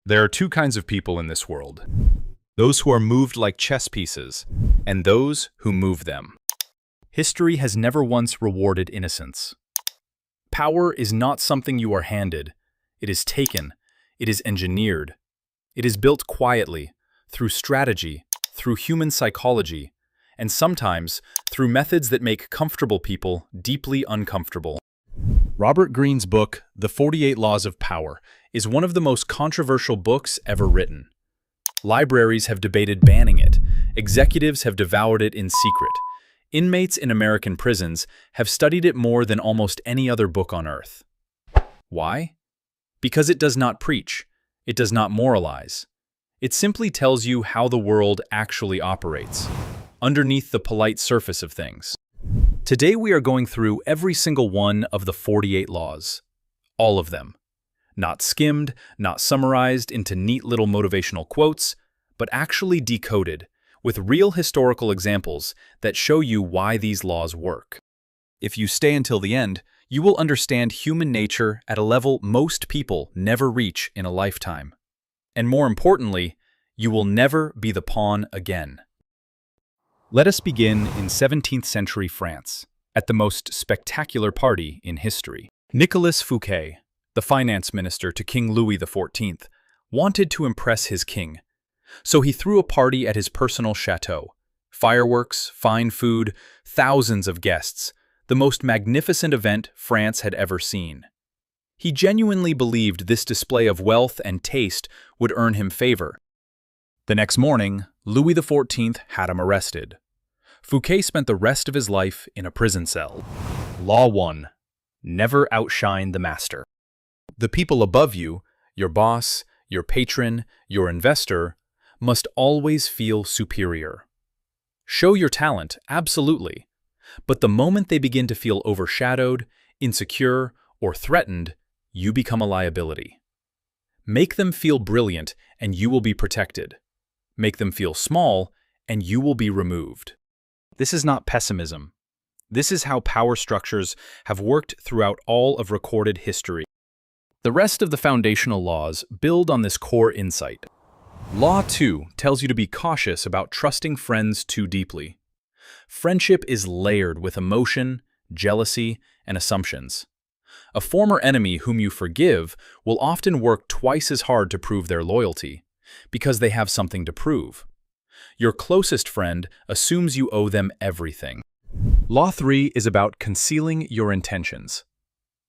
There are two kinds of people in this world. Those who are moved like chess pieces, and those who move them. History has never once rewarded innocence. Power is not something you are handed. It is taken. It is engineered. It is built quietly, through strategy, through human psychology, and sometimes through methods that make comfortable people deeply uncomfortable. Robert Greene's book, The 48 Laws of Power, is one of the most controversial books ever written. Libraries have debated banning it. Executives have devoured it in secret. Inmates in American prisons have studied it more than almost any other book on earth. Why? Because it does not preach. It does not moralize. It simply tells you how the world actually operates, underneath the polite surface of things. Today we are going through every single one of the 48 laws. All of them. Not skimmed, not summarized into neat little motivational quotes, but actually decoded, with real historical examples that show you why these laws work. If you stay until the end, you will understand human nature at a level most people never reach in a lifetime. And more importantly, you will never be the pawn again. Let us begin in 17th century France, at the most spectacular party in history. Nicolas Fouquet, the finance minister to King Louis XIV, wanted to impress his king. So he threw a party at his personal chateau. Fireworks, fine food, thousands of guests, the most magnificent event France had ever seen. He genuinely believed this display of wealth and taste would earn him favor. The next morning, Louis XIV had him arrested. Fouquet spent the rest of his life in a prison cell. Law 1. Never outshine the master. The people above you, your boss, your patron, your investor, must always feel superior. Show your talent, absolutely. But the moment they begin to feel overshadowed, insecure, or threatened, you become a liability. Make them feel brilliant, and you will be protected. Make them feel small, and you will be removed. This is not pessimism. This is how power structures have worked throughout all of recorded history. The rest of the foundational laws build on this core insight. Law 2 tells you to be cautious about trusting friends too deeply. Friendship is layered with emotion, jealousy, and assumptions. A former enemy whom you forgive will often work twice as hard to prove their loyalty, because they have something to prove. Your closest friend assumes you owe them everything. Law 3 is about concealing your intentions.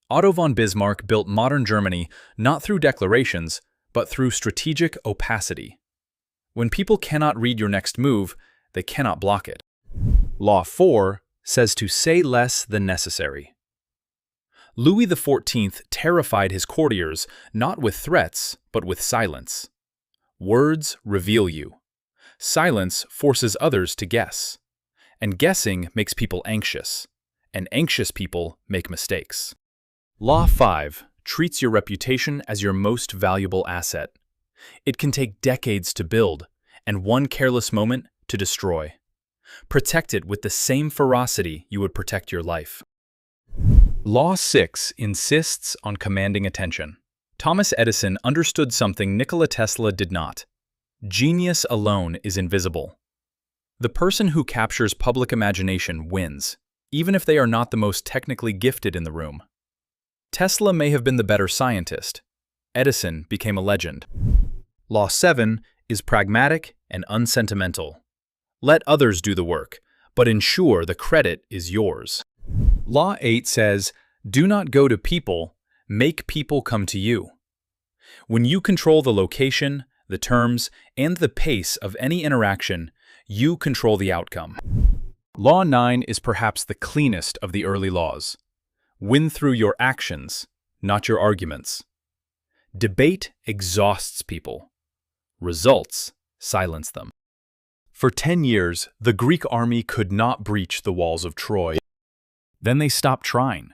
Otto von Bismarck built modern Germany not through declarations, but through strategic opacity. When people cannot read your next move, they cannot block it. Law 4 says to say less than necessary. Louis XIV terrified his courtiers not with threats, but with silence. Words reveal you. Silence forces others to guess. And guessing makes people anxious. And anxious people make mistakes. Law 5 treats your reputation as your most valuable asset. It can take decades to build, and one careless moment to destroy. Protect it with the same ferocity you would protect your life. Law 6 insists on commanding attention. Thomas Edison understood something Nikola Tesla did not. Genius alone is invisible. The person who captures public imagination wins, even if they are not the most technically gifted in the room. Tesla may have been the better scientist. Edison became a legend. Law 7 is pragmatic and unsentimental. Let others do the work, but ensure the credit is yours. Law 8 says, do not go to people, make people come to you. When you control the location, the terms, and the pace of any interaction, you control the outcome. Law 9 is perhaps the cleanest of the early laws. Win through your actions, not your arguments. Debate exhausts people. Results silence them. For 10 years, the Greek army could not breach the walls of Troy. Then they stopped trying.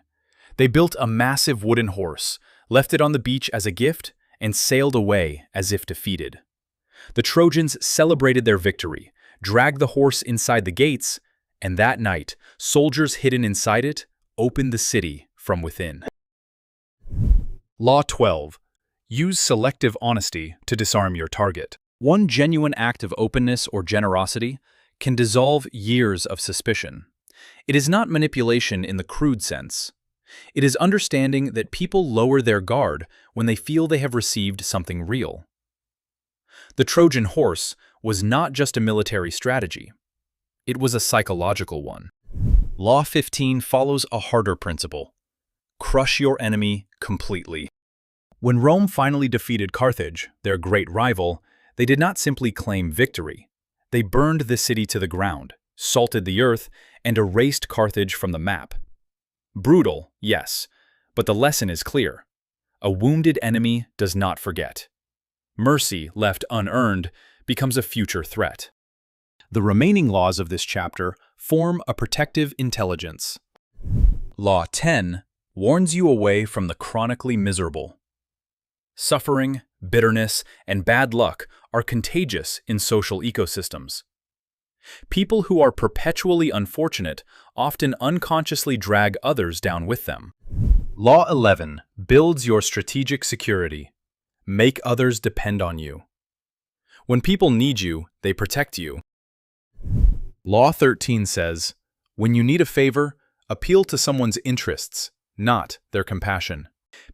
They built a massive wooden horse, left it on the beach as a gift, and sailed away as if defeated. The Trojans celebrated their victory, dragged the horse inside the gates, and that night, soldiers hidden inside it opened the city from within. Law 12. Use selective honesty to disarm your target. One genuine act of openness or generosity can dissolve years of suspicion. It is not manipulation in the crude sense. It is understanding that people lower their guard when they feel they have received something real. The Trojan horse was not just a military strategy. It was a psychological one. Law 15 follows a harder principle. Crush your enemy completely. When Rome finally defeated Carthage, their great rival, they did not simply claim victory. They burned the city to the ground, salted the earth, and erased Carthage from the map. Brutal, yes, but the lesson is clear. A wounded enemy does not forget. Mercy left unearned becomes a future threat. The remaining laws of this chapter form a protective intelligence. Law 10 warns you away from the chronically miserable. Suffering, bitterness, and bad luck are contagious in social ecosystems. People who are perpetually unfortunate often unconsciously drag others down with them. Law 11 builds your strategic security. Make others depend on you. When people need you, they protect you. Law 13 says, when you need a favor, appeal to someone's interests, not their compassion.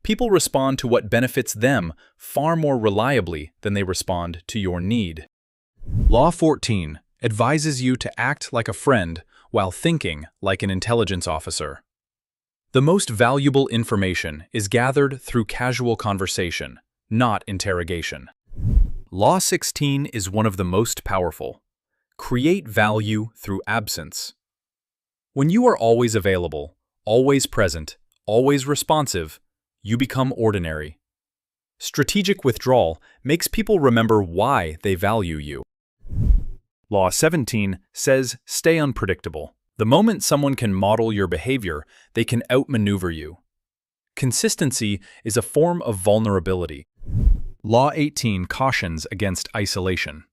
People respond to what benefits them far more reliably than they respond to your need. Law 14 advises you to act like a friend while thinking like an intelligence officer. The most valuable information is gathered through casual conversation, not interrogation. Law 16 is one of the most powerful. Create value through absence. When you are always available, always present, always responsive, you become ordinary. Strategic withdrawal makes people remember why they value you. Law 17 says stay unpredictable. The moment someone can model your behavior, they can outmaneuver you. Consistency is a form of vulnerability. Law 18 cautions against isolation.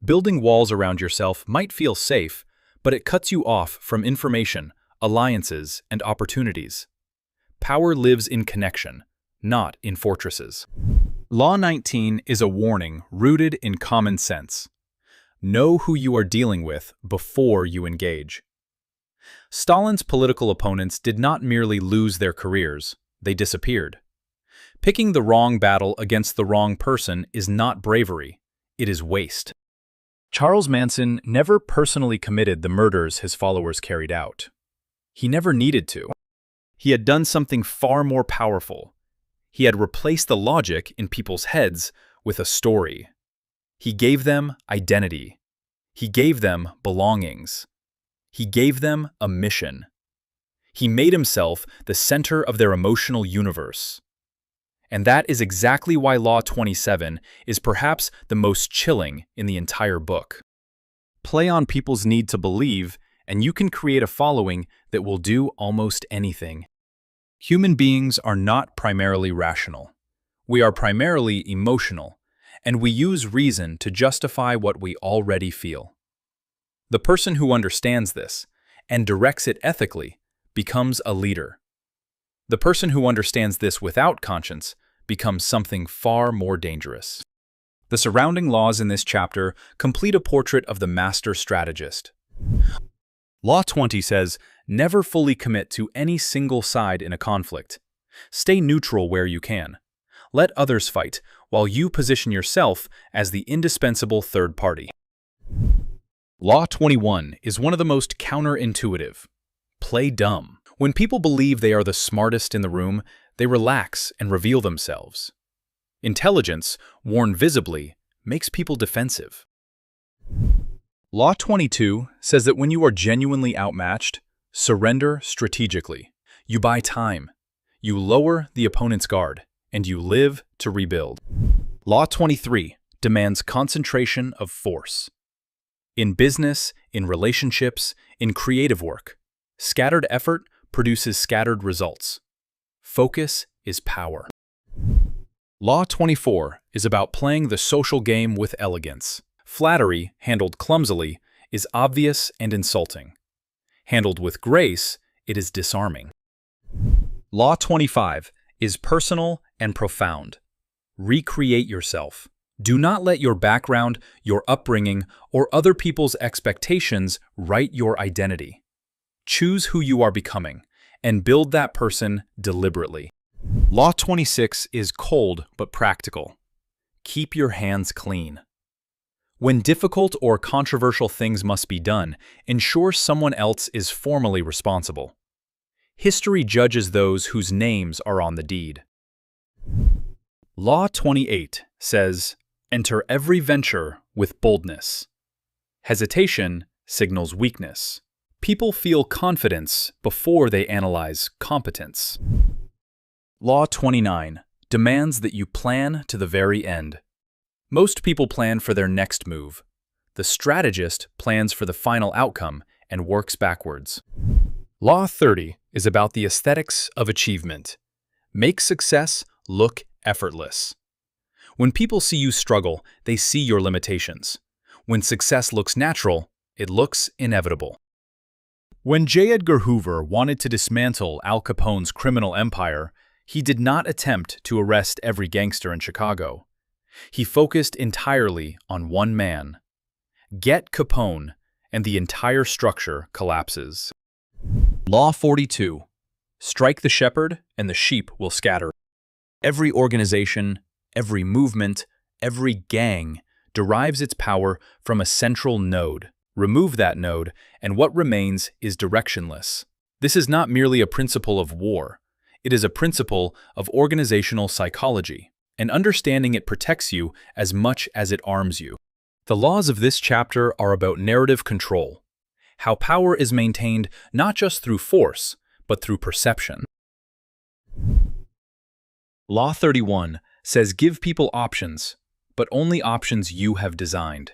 Building walls around yourself might feel safe, but it cuts you off from information, alliances, and opportunities. Power lives in connection, not in fortresses. Law 19 is a warning rooted in common sense. Know who you are dealing with before you engage. Stalin's political opponents did not merely lose their careers, they disappeared. Picking the wrong battle against the wrong person is not bravery, it is waste. Charles Manson never personally committed the murders his followers carried out. He never needed to. He had done something far more powerful. He had replaced the logic in people's heads with a story. He gave them identity. He gave them belongings. He gave them a mission. He made himself the center of their emotional universe. And that is exactly why Law 27 is perhaps the most chilling in the entire book. Play on people's need to believe, and you can create a following that will do almost anything. Human beings are not primarily rational. We are primarily emotional, and we use reason to justify what we already feel. The person who understands this and directs it ethically becomes a leader. The person who understands this without conscience becomes something far more dangerous. The surrounding laws in this chapter complete a portrait of the master strategist. Law 20 says, never fully commit to any single side in a conflict. Stay neutral where you can. Let others fight, while you position yourself as the indispensable third party. Law 21 is one of the most counterintuitive. Play dumb. When people believe they are the smartest in the room, they relax and reveal themselves. Intelligence, worn visibly, makes people defensive. Law 22 says that when you are genuinely outmatched, surrender strategically. You buy time. You lower the opponent's guard, and you live to rebuild. Law 23 demands concentration of force. In business, in relationships, in creative work, scattered effort produces scattered results. Focus is power. Law 24 is about playing the social game with elegance. Flattery, handled clumsily, is obvious and insulting. Handled with grace, it is disarming. Law 25 is personal and profound. Recreate yourself. Do not let your background, your upbringing, or other people's expectations write your identity. Choose who you are becoming, and build that person deliberately. Law 26 is cold but practical. Keep your hands clean. When difficult or controversial things must be done, ensure someone else is formally responsible. History judges those whose names are on the deed. Law 28 says, enter every venture with boldness. Hesitation signals weakness. People feel confidence before they analyze competence. Law 29 demands that you plan to the very end. Most people plan for their next move. The strategist plans for the final outcome and works backwards. Law 30 is about the aesthetics of achievement. Make success look effortless. When people see you struggle, they see your limitations. When success looks natural, it looks inevitable. When J. Edgar Hoover wanted to dismantle Al Capone's criminal empire, he did not attempt to arrest every gangster in Chicago. He focused entirely on one man. Get Capone, and the entire structure collapses. Law 42. Strike the shepherd, and the sheep will scatter. Every organization, every movement, every gang derives its power from a central node. Remove that node, and what remains is directionless. This is not merely a principle of war. It is a principle of organizational psychology, and understanding it protects you as much as it arms you. The laws of this chapter are about narrative control, how power is maintained not just through force, but through perception. Law 31 says give people options, but only options you have designed.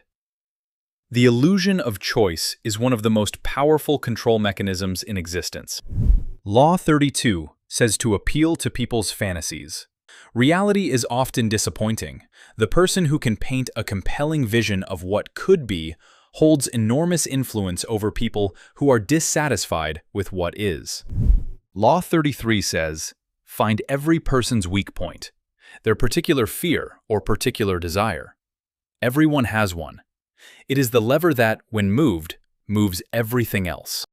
The illusion of choice is one of the most powerful control mechanisms in existence. Law 32 says to appeal to people's fantasies. Reality is often disappointing. The person who can paint a compelling vision of what could be holds enormous influence over people who are dissatisfied with what is. Law 33 says, find every person's weak point, their particular fear or particular desire. Everyone has one. It is the lever that, when moved, moves everything else.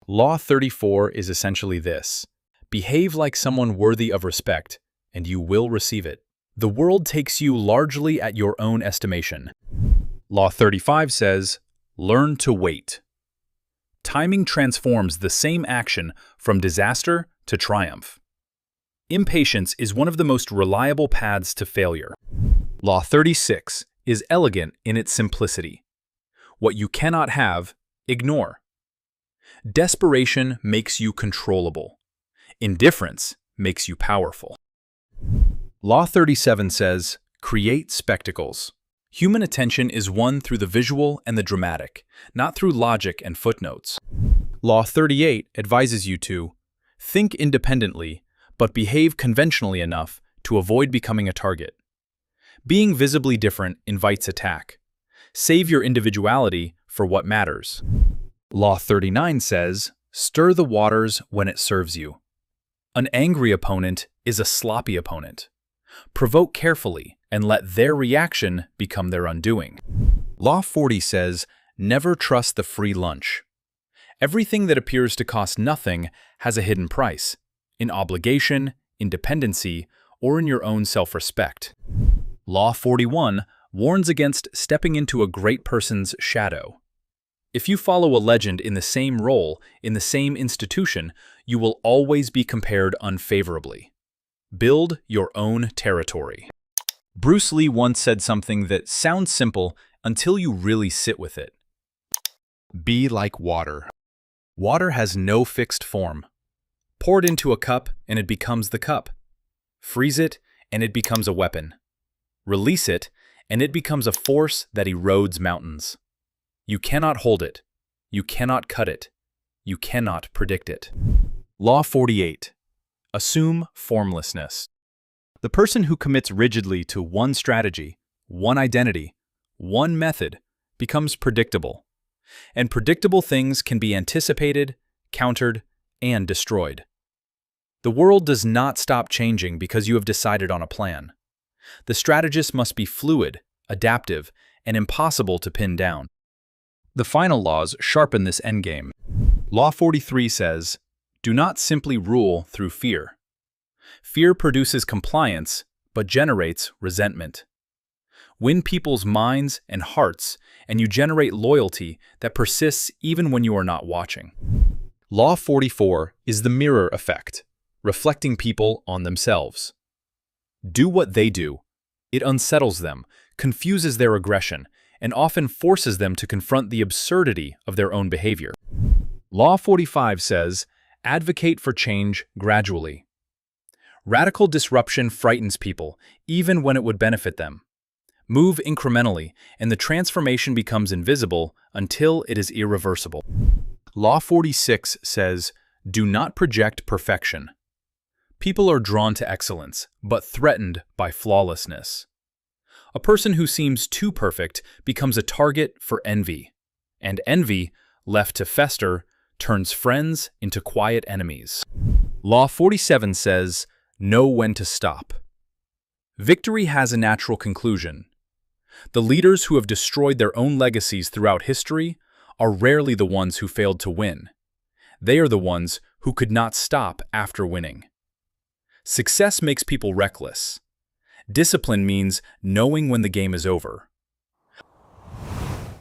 Law 34 is essentially this. Behave like someone worthy of respect, and you will receive it. The world takes you largely at your own estimation. Law 35 says, learn to wait. Timing transforms the same action from disaster to triumph. Impatience is one of the most reliable paths to failure. Law 36 is elegant in its simplicity. What you cannot have, ignore. Desperation makes you controllable. Indifference makes you powerful. Law 37 says, create spectacles. Human attention is won through the visual and the dramatic, not through logic and footnotes. Law 38 advises you to think independently, but behave conventionally enough to avoid becoming a target. Being visibly different invites attack. Save your individuality for what matters. Law 39 says, stir the waters when it serves you. An angry opponent is a sloppy opponent. Provoke carefully and let their reaction become their undoing. Law 40 says, never trust the free lunch. Everything that appears to cost nothing has a hidden price, in obligation, in dependency, or in your own self-respect. Law 41 warns against stepping into a great person's shadow. If you follow a legend in the same role, in the same institution, you will always be compared unfavorably. Build your own territory. Bruce Lee once said something that sounds simple until you really sit with it. Be like water. Water has no fixed form. Pour it into a cup and it becomes the cup. Freeze it and it becomes a weapon. Release it and it becomes a force that erodes mountains. You cannot hold it. You cannot cut it. You cannot predict it. Law 48. Assume formlessness. The person who commits rigidly to one strategy, one identity, one method, becomes predictable. And predictable things can be anticipated, countered, and destroyed. The world does not stop changing because you have decided on a plan. The strategist must be fluid, adaptive, and impossible to pin down. The final laws sharpen this endgame. Law 43 says, "Do not simply rule through fear. Fear produces compliance, but generates resentment. Win people's minds and hearts, and you generate loyalty that persists even when you are not watching." Law 44 is the mirror effect, reflecting people on themselves. Do what they do. It unsettles them, confuses their aggression, and often forces them to confront the absurdity of their own behavior. Law 45 says, "Advocate for change gradually." Radical disruption frightens people, even when it would benefit them. Move incrementally, and the transformation becomes invisible until it is irreversible. Law 46 says, "Do not project perfection." People are drawn to excellence, but threatened by flawlessness. A person who seems too perfect becomes a target for envy, and envy, left to fester, turns friends into quiet enemies. Law 47 says, "Know when to stop." Victory has a natural conclusion. The leaders who have destroyed their own legacies throughout history are rarely the ones who failed to win. They are the ones who could not stop after winning. Success makes people reckless. Discipline means knowing when the game is over.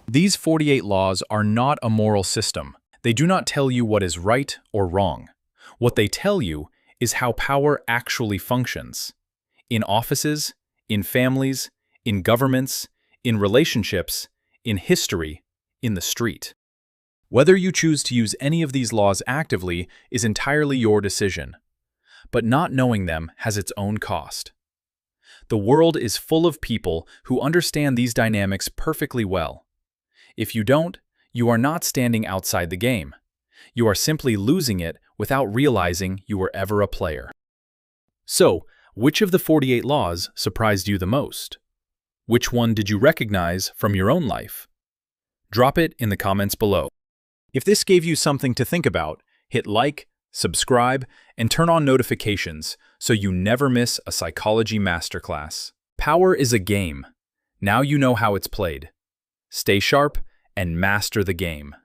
These 48 laws are not a moral system. They do not tell you what is right or wrong. What they tell you is how power actually functions. In offices, in families, in governments, in relationships, in history, in the street. Whether you choose to use any of these laws actively is entirely your decision. But not knowing them has its own cost. The world is full of people who understand these dynamics perfectly well. If you don't, you are not standing outside the game. You are simply losing it without realizing you were ever a player. So, which of the 48 laws surprised you the most? Which one did you recognize from your own life? Drop it in the comments below. If this gave you something to think about, hit like, subscribe, and turn on notifications so you never miss a psychology masterclass. Power is a game. Now you know how it's played. Stay sharp and master the game.